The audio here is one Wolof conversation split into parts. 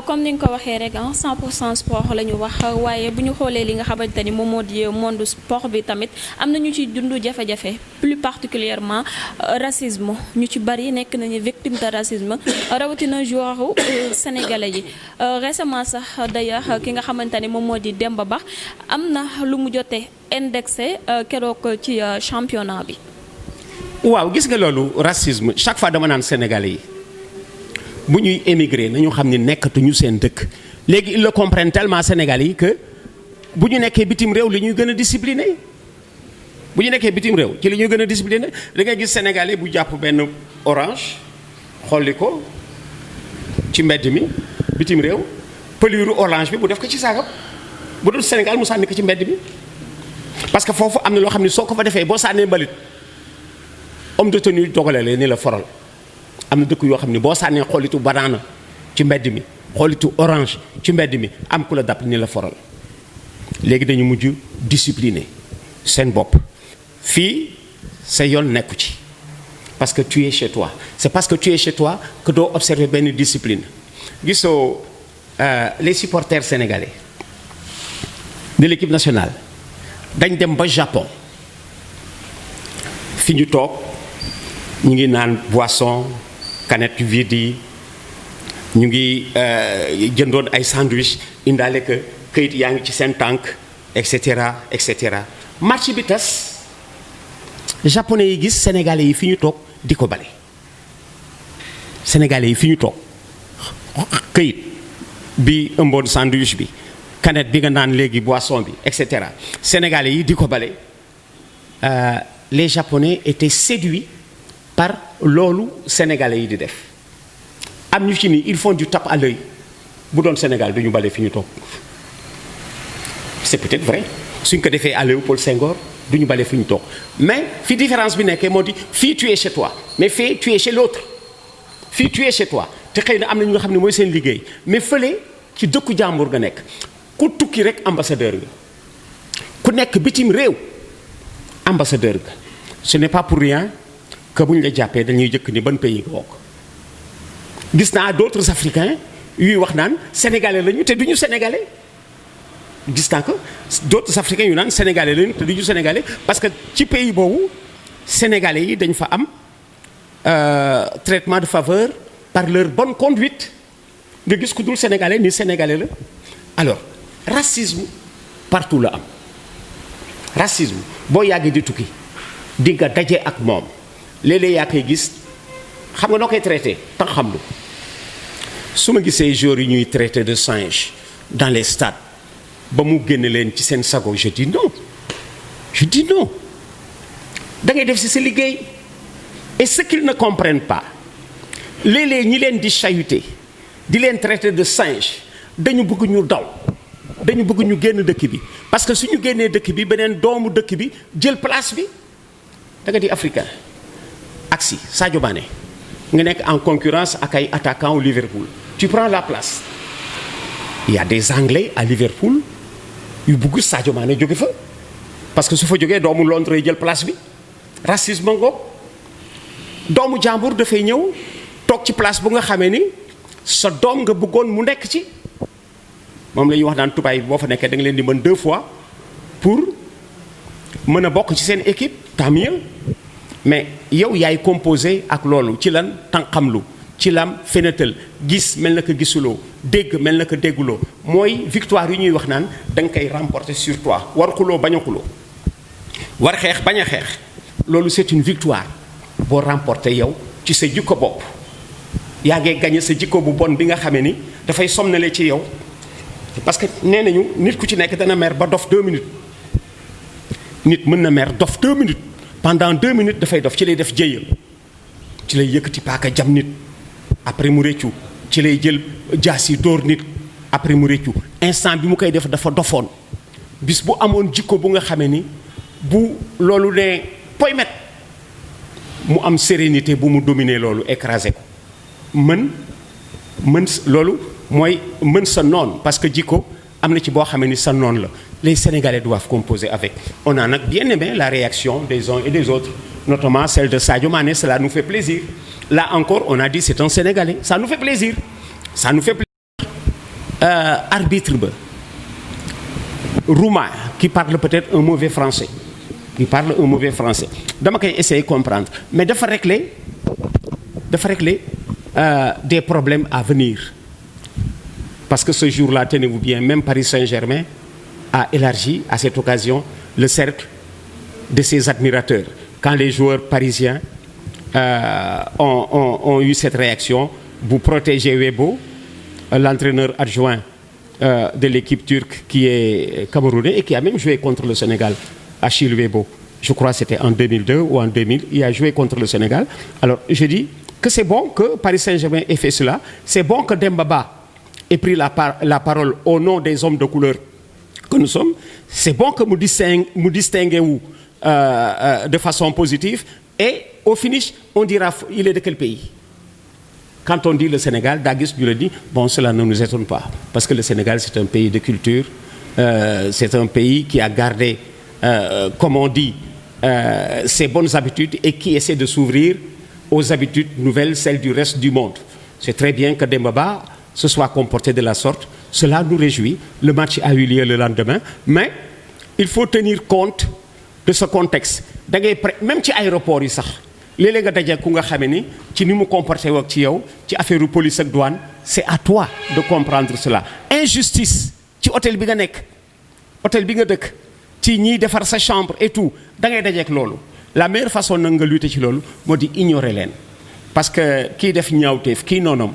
comme ni nga ko waxee rek 100% sport la ñu wax waaye bu ñu xoolee li nga xamante ni moom moo di monde sport bi tamit am na ñu ci dund jafe-jafe plus particulièrement racisme ñu ci bari nekk nañu victime de racisme rawatina joueur sénégalais yi récemment sax d'ailleurs ki nga xamante ni moom moo di Demba Ba am na lu mu jotee indexé keroog ci championnat bi. waaw gis nga loolu racisme chaque fois dama naan sénégalais yi bu ñuy émigré nañu xam ni nekkatuñu seen dëkk léegi ils le comprennent tellement sénégalais yi que bu ñu nekkee bitim réew li ñuy gën a discipliné bu ñu nekkee bitim réew ci li ñuy gën a discipliné da ngay gis sénégalais bu jàpp benn orange xolli ko ci mbedd mi bitim réew pelure orange bi bu def ko ci saagam bu dul Sénégal mu sànni ko ci mbedd bi parce que foofu am na loo xam ne soo ko fa defee boo sànnee mbalit homme de tenue dogale la ni la foral am na dëkk yoo xam ne boo sànnee xoolitu banaana ci mbedd mi xoolitu orange ci mbedd mi am ku la dàpp ni la foral léegi dañu mujj discipliné seen bopp fii sa yoon nekku ci parce que tu es chez toi c'est parce que tu es chez toi que doo observer benn discipline gisoo les supporters sénégalais de l'équipe nationale dañ dem ba Japon fi ñu toog ñu ngi naan boisson canette vide yi ñu ngi jëndoon ay sandwich indaale que këyit yaa ngi ci seen tànk et cetera et cetera marché bi tas japonais yi gis sénégalais yi fi ñu toog di ko bale sénégalais yi fi ñu toog këyit bi ëmboon sandwich bi canette bi nga naan léegi boisson bi et cetera sénégalais yi di ko bale les japonais étaient séduits par loolu sénégalais yi di def am ñu ci ni ils font du tape à l'œil bu doon Sénégal duñu bale fi ñu toog c'est peut-être vrai suñ ko defee à Léopold Senghor duñu bale fi ñu toog mais fi différence bi nekkee moo di fii tu es chez toi mais fii tu es chez l'autre fii tu es chez toi te xëy na am na ñu nga xam ne mooy seen liggéey mais fële ci dëkku jàmbur nga nekk ku tukki rek ambassadeur nga ku nekk bitim réew ambassadeur nga ce n'est pas pour rien que bu ñu la jàppee dañuy jëkk ni ban pays nga bokk gis naa d'autres africains yuy wax naan sénégalais lañu te duñu sénégalais gis naa que d'autres africains yu naan sénégalais lañu te duñu sénégalais parce que ci pays boobu sénégalais yi dañ fa am traitement de faveur par leur bonne conduite nga gis ku dul sénégalais ni sénégalais la alors racisme partout la am racisme boo yàggee di tukki di nga daje ak moom léeg-léeg yaa koy gis xam nga noo koy traité tan xam lu su ma gisee joueurs yi ñuy traité de singe dans les stades ba mu génne leen ci seen sago je dis non da ngay def ci sa liggéey et ce qu'ils ne comprennent pas léeg-léeg ñi leen di chahuter di leen traité de singe dañu bëgg ñu daw dañu bëgg ñu génn dëkk bi parce que suñu génnee dëkk bi beneen doomu dëkk bi jël place bi da nga di africain aksi Sadio Mané nga nekk en concurrence ak ay attaquants au Liverpool tu prends la place il y a des Anglais à Liverpool yu bëgg Sadio Mané jóge fa parce que su fa jógee doomu Londres jël place bi racisme ngoog doomu jàmbur dafay ñëw toog ci place bu nga xamee ni sa doom nga bëggoon mu nekk ci moom la ñuy wax naan tubaab yi boo fa nekkee da nga leen di mën 2 fois pour mën a bokk ci seen équipe tant mieux mais yow yaay composé ak loolu ci lan tànqamlu ci lam fenetal gis mel na ko gisuloo dégg mel na ko dégguloo mooy victoire yi ñuy wax naan da nga koy remporter sur toi war xuloo bañ a xuloo war xeex bañ a xeex loolu c'est une victoire boo remporter yow ci sa jikko bopp yaa ngee gagné sa jikko bu bon bi nga xamee ni dafay somnale ci yow parce que nee nañu nit ku ci nekk dana mer ba dof 2 minutes nit mën na mer dof 2 minutes pendant 2 minutes dafay dof ci lay def jéyal ci lay yëkkati paaka jam nit après mu réccu ci lay jël jaas yi dóor nit après mu réccu instant bi mu koy def dafa dofoon bis bu amoon jikko bu nga xamee ni bu loolu ne poymet mu am sérénité bu mu dominer loolu écraser ko mën loolu mooy mën sa noon parce que jikko am na ci boo xamee ni sa noon la les Sénégalais doivent composer avec on a nag bien aimé la réaction des uns et des autres notamment celle de Sadio Mané cela nous fait plaisir là encore on a dit c'est un Sénégalais ça nous fait plaisir arbitre ba Rouma qui parle peut-être un mauvais français dama koy essayer comprendre mais dafa régler des problèmes à venir parce que ce jour-là, tenez-vous bien, même Paris Saint-Germain a élargi à cette occasion le cercle de ses admirateurs. Quand les joueurs parisiens ont eu cette réaction, vous protégez Webo, l'entraîneur adjoint de l'équipe turque qui est camerounais et qui a même joué contre le Sénégal, Achille Webo. Je crois que c'était en 2002 ou en 2000, il a joué contre le Sénégal. Alors je dis que c'est bon que Paris Saint-Germain ait fait cela, c'est bon que Demba Ba ait pris la parole au nom des hommes de couleur que nous sommes, c'est bon que nous distinguons de façon positive et au finish, on dira il est de quel pays. Quand on dit le Sénégal, Dagis nous le dit, bon, cela ne nous étonne pas, parce que le Sénégal, c'est un pays de culture, c'est un pays qui a gardé, comme on dit, ses bonnes habitudes et qui essaie de s'ouvrir aux habitudes nouvelles, celles du reste du monde. C'est très bien que Demba Ba se soit comporté de la sorte, cela nous réjouit. Le match a eu lieu le lendemain, mais il faut tenir compte de ce contexte. Même ci aéroport yi sax léeg-léeg nga daje ku nga xamee ni ci ni mu comporté wak ci yow ci affaire police ak douane, c'est à toi de comprendre cela. Injustice ci hôtel bi nga nekk, hôtel bi nga dëkk, ci ñiy defar sa chambre et tout, da ngay dajeek loolu. La meilleure façon nag nga lutter ci loolu moo di ignorer leen, parce que kii def ñaawteef kii noonam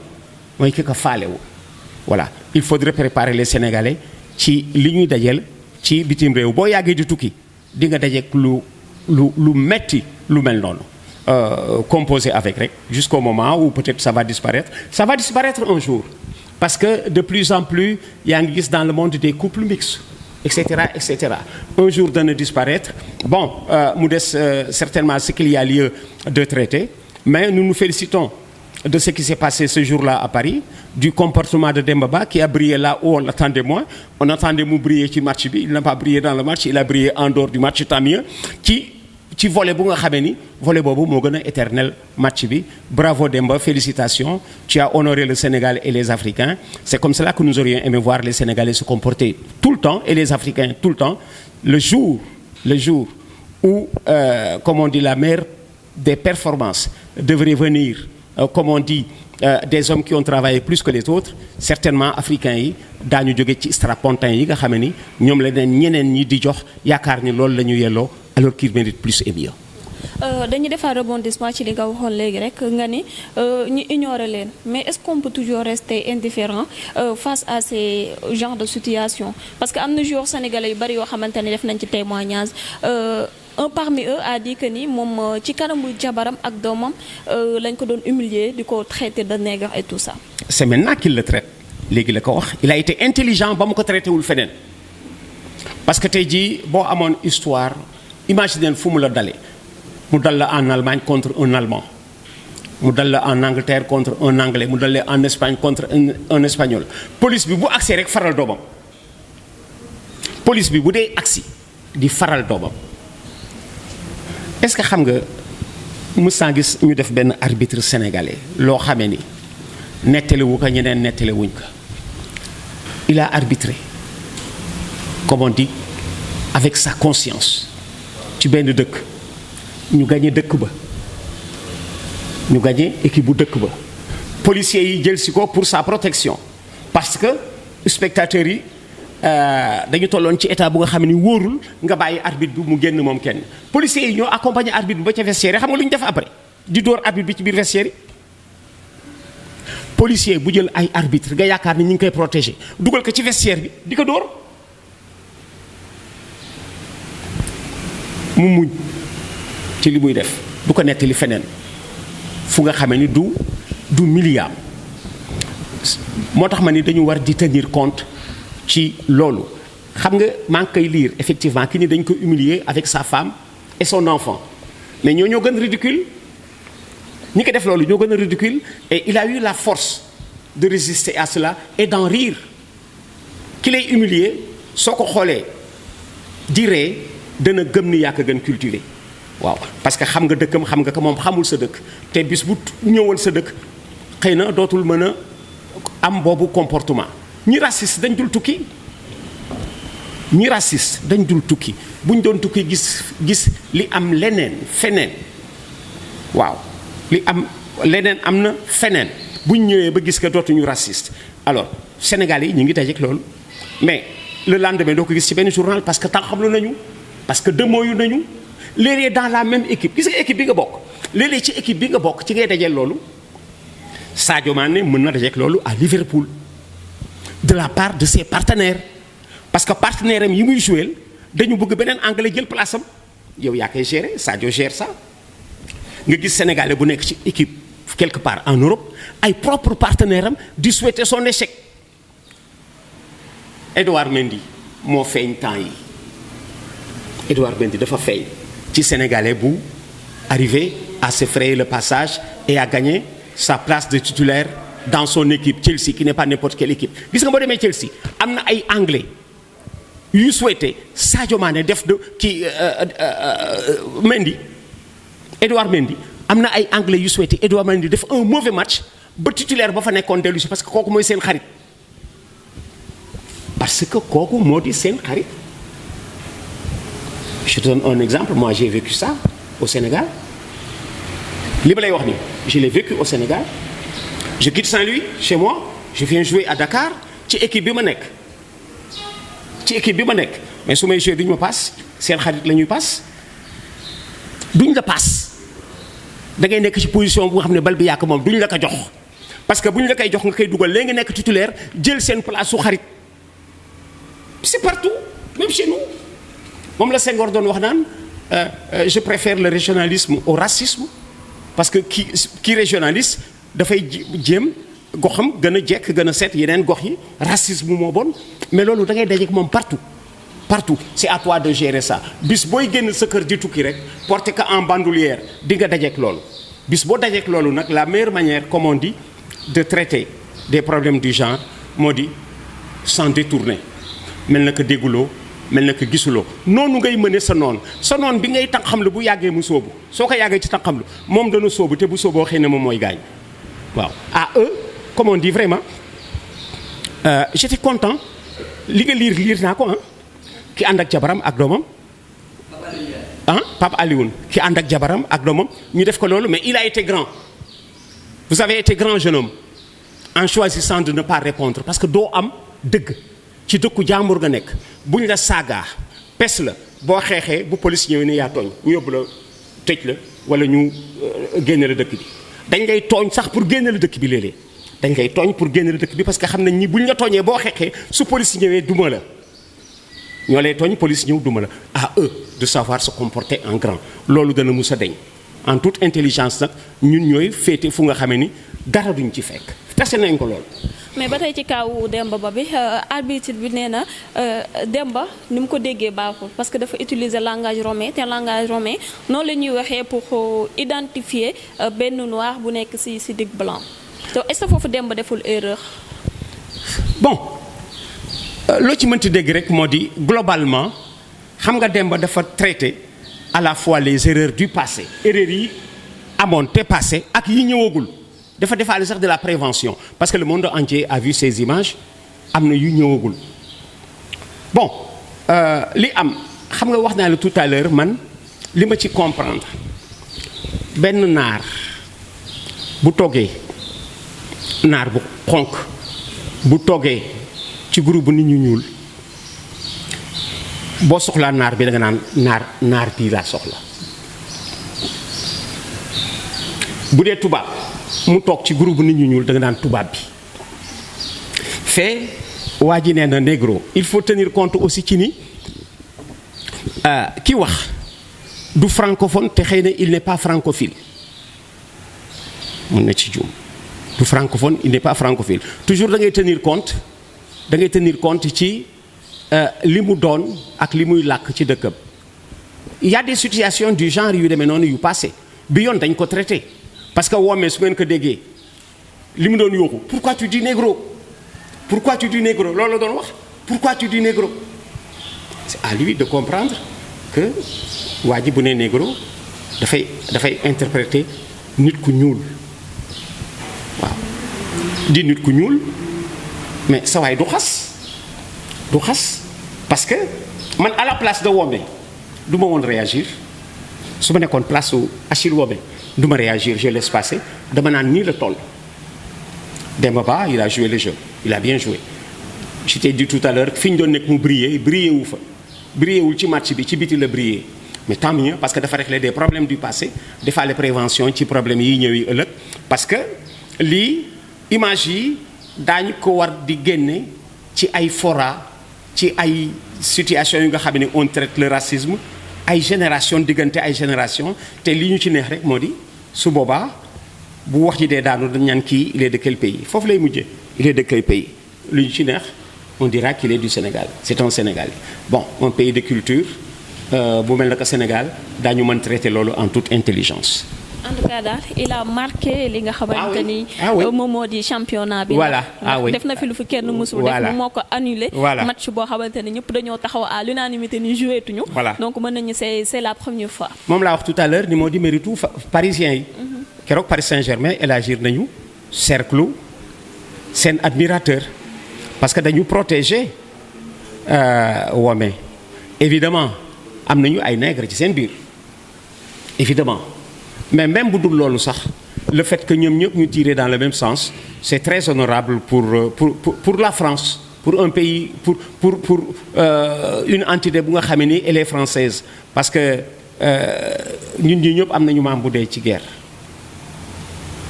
mooy ki ko faalewu. Voilà, il faudrait préparer les Sénégalais ci li ñuy dajeel ci bitim réew. Boo yàggee di tukki di nga dajeek lu metti lu mel noonu, composé avec rek jusqu'au moment où peut-être ça va disparaître un jour, parce que de plus en plus yaa ngi gis dans le monde des couples mixtes, etc. Un jour dana disparaître. Bon, mu des certainement ce qu'il y a lieu de traiter, mais nous nous félicitons de ce qui s'est passé ce jour-là à Paris, du comportement de Demba Ba qui a brillé là où on l'attendait moins. On attendait mu briller ci match bi, il n'a pas brillé dans le match, il a brillé en dehors du match, tant mieux. Ci volet bu nga xamee ni volet boobu moo gën a éternel match bi. Bravo Demba, félicitations, tu as honoré le Sénégal et les Africains. C'est comme cela que nous aurions aimé voir les Sénégalais se comporter tout le temps et les Africains tout le temps. Le jour où, comme on dit, la meilleure des performances devrait venir, comme on dit, des hommes qui ont travaillé plus que les autres, certainement africains yi daañu jóge ci strapontin yi nga xam ni ñoom la ñeneen ñi di jox yaakaar ni loolu la ñu yelloo, alors qu'ils méritent plus et mieux. dañuy defar rebondissement ci li nga waxoon léegi rek nga ni ñu ignorer leen, mais est-ce qu'on peut toujours rester indifférent face à ces genres de situations? Parce que am na joueurs sénégalais yu bari yoo xamante ne def nañ ci témoignage. Un parmi eux a dit que ni moom ci kanamu jabaram ak doomam lañ ko doon humilier, di ko traiter de nègre et tout ça. C'est maintenant qu'il le traite. Léegi la ko wax, il a été intelligent ba mu ko traité wul feneen, parce que tey jii boo amoon histoire, imaginez fu mu la dalee. mu dal la en Allemagne contre un Allemand, mu dal la en Angleterre contre un Anglais, mu dal la en Espagne contre un Espagnol. Police bi bu agsi rek faral doomam, police bi bu dee agsi di faral doomam. Est-ce que xam nga mës naa gis ñu def benn arbitre sénégalais loo xamee ni nettaliwu ko ñeneen nettaliwuñ ko? Il a arbitré, comme on dit, avec sa conscience ci benn dëkk. Ñu gagné dëkk ba, ñu gagné équipe bu dëkk ba. Policiers yi jël si ko pour sa protection, parce que spectateurs yi dañu tolloon ci état bu nga xam ne wóorul nga bàyyi arbitre bi mu génn moom kenn. Policiers yi ñoo accompagner arbitre bi ba ca vestiaire, xam nga lu ñu def après? Di dóor arbitre bi ci biir vestiaire yi. Policier bu jël ay arbitre nga yaakaar ni ñu ngi koy protéger, dugal ko ci vestiaire bi di ko dóor, mu muñ ci li muy def, du ko nettali feneen fu nga xamee ni du milliard. Moo tax ma ni dañu war di tenir compte ci loolu. Xam nga maa ngi koy lire effectivement ki ni dañ ko humilier avec sa femme et son enfant, mais ñoo gën ridicule, ñi ko def loolu ñoo gën a ridicule, et il a eu la force de résister à cela et d'en rire. Ki lay humilier soo ko xoolee di ree dana gëm ni yaa ko gën cultivé. Waaw, parce que xam nga dëkkam, xam nga ko moom xamul sa dëkk, te bis bu ñëwoon sa dëkk xëy na dootul mën a am boobu comportement. ñi raciste dañ dul tukki ñi raciste dañ dul tukki bu ñu doon tukki gis li am leneen feneen waaw li am leneen am na feneen bu ñu ñëwee ba gis que dootuñu raciste alors Sénégalais yi ñu ngi dajeek loolu mais le lendemain doo ko gis ci benn journal parce que tànqamlu nañu parce que demooyu nañu léeg-léeg dans la même équipe gis nga équipe bi nga bokk léeg-léeg ci équipe bi nga bokk ci ngay dajeel loolu Sadio Mané mën na dajeek loolu à Liverpool de la part de ses partenaires parce que partenaire am yi muy joué dañu bëgg beneen anglais jël place am yow yaa koy gérer Sadio gère ça nga gis sénégalais bu nekk ci équipe quelque part en Europe ay propre partenaire am di souhaiter son échec Edouard Mendy moo feeñ temps yi Edouard Mendy dafa feeñ ci sénégalais bu arrivé à se frayer le passage et à gagner sa place de titulaire dans son équipe Chelsea qui n'est pas n'importe quelle équipe gis nga boo demee Chelsea am na ay anglais yu souhaité Sadio Mané def de kii Mendy Edouard Mendy am na ay anglais yu souhaité Edouard Mendy def un mauvais match ba titulaire ba fa nekkoon dellu si parce que kooku mooy seen xarit parce que kooku moo di seen xarit je te donne un exemple moi j'ai vécu ça au Sénégal li ma lay wax ni je l'ai vécu au Sénégal je quitte Saint-Louis chez moi je viens jouer à Dakar ci équipe bi ma nekk mais su may jouer duñu ma paas seen xarit la ñuy paas duñ la paas da ngay nekk ci position bu nga xam ne bal bi yàq moom duñ la ko jox parce que buñ la koy jox nga koy dugal léegi nga nekk titulaire jël seen place su xarit c'est partout même chez nous moom la Senghor doon wax naan je préfère le régionalisme au racisme parce que ki régionaliste dafay jéem goxam gën a jekk gën a set yeneen gox yi racisme moo bon mais loolu da ngay dajeek moom partout c'est à toi de gérer ça bis booy génn sa kër di tukki rek porter que en bandoulière di nga dajeek loolu bis boo dajeek loolu nag la meilleure manière comme on dit de traiter des problèmes du genre moo di s'en détourner mel na ko dégguloo mel na ko gisuloo noonu ngay mëne sa noon bi ngay tànqamlu bu yàggee mu sóobu soo ko yàggee ci tànqamlu moom dana sóobu te bu sóoboo xëy na moom mooy gaañ waaw à eux comme on dit vraiment j'étais content li nga liir naa ko ki ànd ak jabaram ak doomam Pape Alioune ki ànd ak jabaram ak doomam ñu def ko loolu mais il a été grand vous avez été grand jeune homme en choisissant de ne pas répondre parce que doo am dëgg ci dëkku jàmbur nga nekk buñ la saagaa pes la boo xeexee bu police ñëwee ne yaa tooñ ñu yóbbu la tëj la wala ñu génne la dëkk bi dañ lay tooñ sax pour génne la dëkk bi léeg-léeg dañ lay tooñ pour génne la dëkk bi parce que xam nañ ni buñ la tooñee boo xeexee su police ñëwee duma la ñoo lay tooñ police ñëw duma la à eux de savoir se comporter en grand loolu dana mus a deñ en toute intelligence nag ñun ñooy féete fu nga xamee ni dara duñ ci fekk tase nañ ko loolu. mais ba tey ci kaawu Demba Ba bi arbitre bi nee na Demba ni mu ko déggee baaxul parce que dafa utiliser langage romain te langage romain noonu la ñuy waxee pour identifier benn noir bu nekk ci digg blanc te est-ce que foofu Demba deful erreur. bon loo ci mënti dégg rek moo di globalement xam nga Demba dafa traité à la fois les erreurs du passé erreurs yi amoon te passé ak yi ñëwagul. dafa defaale sax de la prévention parce que le monde entier a vu ces images am na yu ñëwagul bon li am xam nga wax naa la tout à l'heure man li ma ci comprendre benn naar bu toggee naar bu xonq bu toggee ci groupe bu nit ñu ñuul boo soxlaa naar bi da nga naan naar bii laa soxla bu dee tubaab mu toog ci groupe nit ñu ñuul da nga naan tubaab bi fee waa ji nee na négro il faut tenir compte aussi ci ni ki wax du francophone te xëy na il n'est pas francophile mun na ci juum du francophone il n'est pas francophile toujours da ngay tenir compte ci li mu doon ak li muy làkk ci dëkkam il y a des situations du genre yu demee noonu yu passé bi yoon dañ ko traité parce que woomee su ngeen ko déggee li mu doon yooxu pourquoi tu dis négro loolu la doon wax pourquoi tu dis négro c'est à lui de comprendre que waa ji bu ne négro dafay interpréter nit ku ñuul waaw di nit ku ñuul mais sa waay du xas parce que man à la place de Womé du ma woon réagir su ma nekkoon place su Achille Womé du ma réagir je laisse passer dama naan nii la toll. Demba Ba il a joué le jeu il a bien joué je t'ai dit tout à l'heure fi ñu doon nekk mu brillé wu fa brillé wul ci match bi ci biti la brillé mais tant mieux parce que dafa régler des problèmes du passé defaale prévention ci problème yi ñëw yi ëllëg parce que lii image yi daañu ko war di génne ci ay fora ci ay situation yu nga xam ne on traite le racisme ay génération diggante ay génération te li ñu ci neex rek moo di su boobaa bu wax ji dee daanu dañ ñaan kii il est de quel pays foofu lay mujjee il est de quel pays lu ñu ci neex on dira qu'il est du Sénégal c'est un Sénégalais bon un pays de culture bu mel na que Sénégal daañu mën traiter loolu en toute intelligence. en tout cas daal il a marqué li nga xamante ni moom moo di championnat bi. voilà def na fi lu fi kenn mësul def moom moo ko annulé. match boo xamante ne ñëpp dañoo taxaw à l'unanimité ni joué tuñu. donc mën nañu c'est la première fois. moom laa wax tout à l'heure ni moo di méritu parisien yi. keroog Paris Saint-Germain élargir nañu cercle seen admirateur parce que dañu protéger Womé évidemment am nañu ay nègres ci seen biir évidemment mais même bu dul loolu sax le fait que ñoom ñëpp ñu tirer dans le même sens c'est très honorable pour la France pour un pays pour une entité bu nga xam ni elle est française parce que ñun ñi ñëpp am nañu maam bu dee ci guerre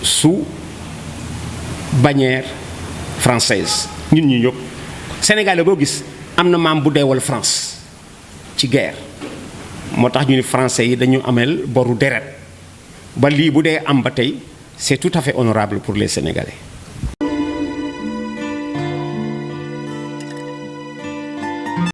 sous bannière française ñun ñi ñëpp Sénégalais boo gis am na maam bu deewal France ci guerre moo tax ñu ni français yi dañu ameel boru deret ba lii bu dee am ba tey c'est tout à fait honorable pour les Sénégalais